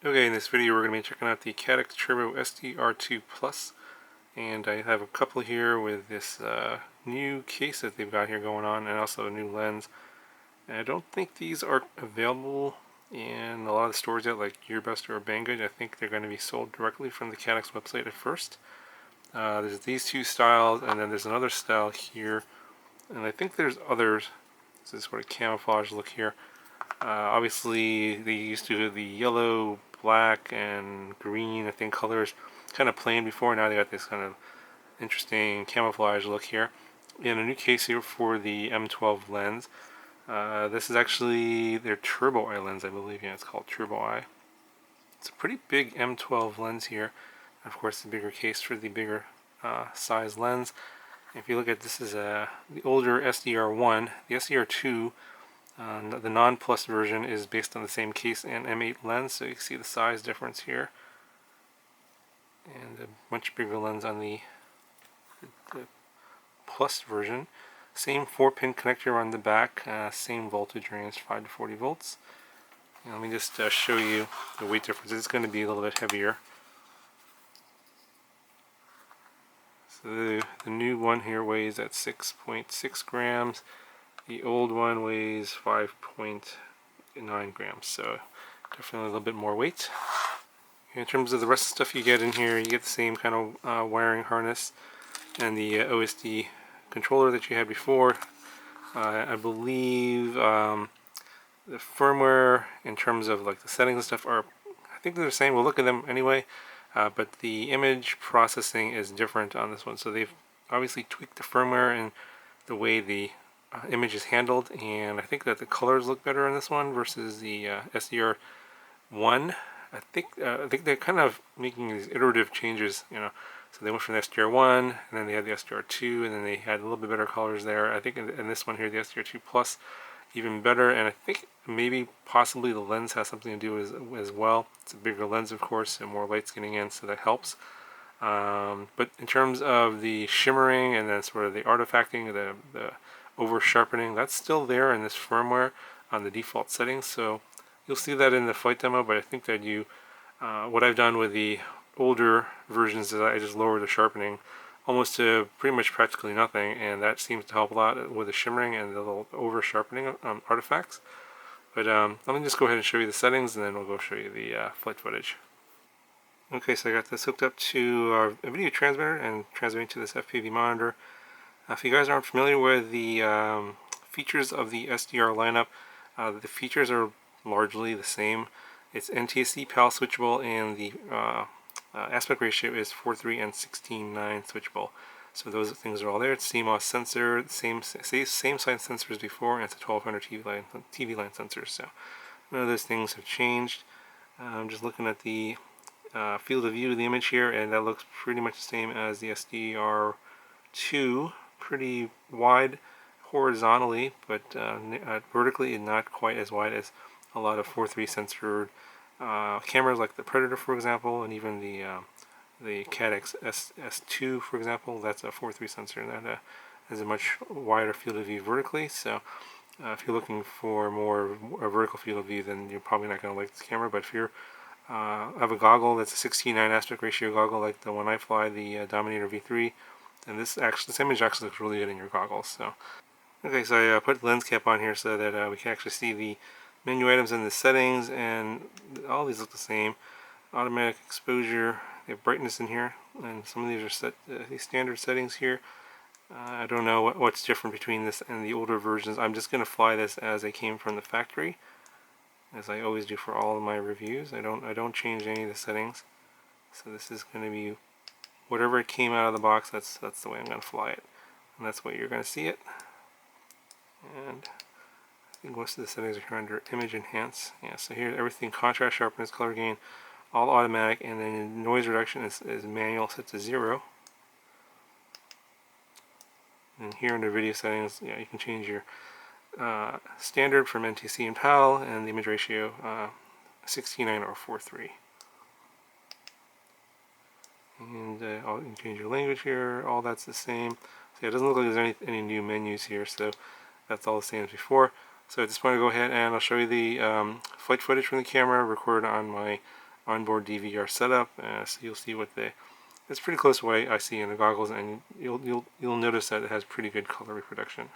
Okay, in this video we're going to be checking out the Caddx Turbo SDR2 Plus, and I have a couple here with this new case that they've got here going on, and also a new lens. And I don't think these are available in a lot of the stores yet, like Gearbest or Banggood. I think they're going to be sold directly from the Caddx website at first. There's these two styles, and then there's another style here, and I think there's others. This is sort of camouflage look here. Obviously, they used to do the yellow, black, and green, I think, colors kind of plain before. Now they got this kind of interesting camouflage look here. And a new case here for the M12 lens. This is actually their Turbo Eye lens, I believe. Yeah, it's called Turbo Eye. It's a pretty big M12 lens here. Of course, the bigger case for the bigger size lens. If you look at this, is the older SDR1. The SDR2, the non-plus version, is based on the same case and M8 lens, so you can see the size difference here. And a much bigger lens on the plus version. Same 4-pin connector on the back, same voltage range, 5 to 40 volts. And let me just show you the weight difference. It's going to be a little bit heavier. So the new one here weighs at 6.6 grams. The old one weighs 5.9 grams, so definitely a little bit more weight. In terms of the rest of the stuff you get in here, you get the same kind of wiring harness and the OSD controller that you had before. I believe the firmware, in terms of like the settings and stuff, are, I think they're the same. We'll look at them anyway, but the image processing is different on this one. So they've obviously tweaked the firmware and the way the image is handled, and I think that the colors look better in this one versus the SDR1. I think they're kind of making these iterative changes, you know. So they went from the SDR1, and then they had the SDR2, and then they had a little bit better colors there. I think in this one here, the SDR2 Plus, even better. And I think maybe possibly the lens has something to do as well. It's a bigger lens, of course, and more light's getting in, so that helps. But in terms of the shimmering and then sort of the artifacting, the over sharpening, that's still there in this firmware on the default settings. So you'll see that in the flight demo, but I think that what I've done with the older versions is I just lower the sharpening almost to pretty much practically nothing, and that seems to help a lot with the shimmering and the little over sharpening artifacts. But let me just go ahead and show you the settings, and then we'll go show you the flight footage. Okay, so I got this hooked up to a video transmitter and transmitting to this FPV monitor. If you guys aren't familiar with the features of the SDR lineup, the features are largely the same. It's NTSC PAL switchable, and the aspect ratio is 4:3 and 16:9 switchable. So those things are all there. It's CMOS sensor, same size sensor as before, and it's a 1200 TV line sensor. So none of those things have changed. I'm just looking at the field of view of the image here, and that looks pretty much the same as the SDR2. Pretty wide horizontally, but vertically not quite as wide as a lot of 4:3 sensor cameras like the Predator, for example, and even the Caddx S2, for example. That's a 4:3 sensor, and that has a much wider field of view vertically. So if you're looking for a vertical field of view, then you're probably not going to like this camera. But if you're have a goggle that's a 16:9 aspect ratio goggle like the one I fly, the Dominator V3, and this image actually looks really good in your goggles. So okay, so I put the lens cap on here so that we can actually see the menu items and the settings, and all these look the same. Automatic exposure, they have brightness in here, and some of these are set these standard settings here. I don't know what's different between this and the older versions. I'm just going to fly this as it came from the factory, as I always do for all of my reviews. I don't change any of the settings. So this is going to be whatever it came out of the box. That's the way I'm going to fly it, and that's what you're going to see it. And I think most of the settings are here under Image Enhance. Yeah, so here everything, contrast, sharpness, color gain, all automatic, and then noise reduction is manual, set to 0. And here under video settings, yeah, you can change your standard from NTSC and PAL, and the image ratio 16:9 or 4:3. And you can change your language here, all that's the same. So yeah, it doesn't look like there's any new menus here, so that's all the same as before. So at this point I'll go ahead and I'll show you the flight footage from the camera recorded on my onboard DVR setup, so you'll see what it's pretty close to what I see in the goggles, and you'll notice that it has pretty good color reproduction.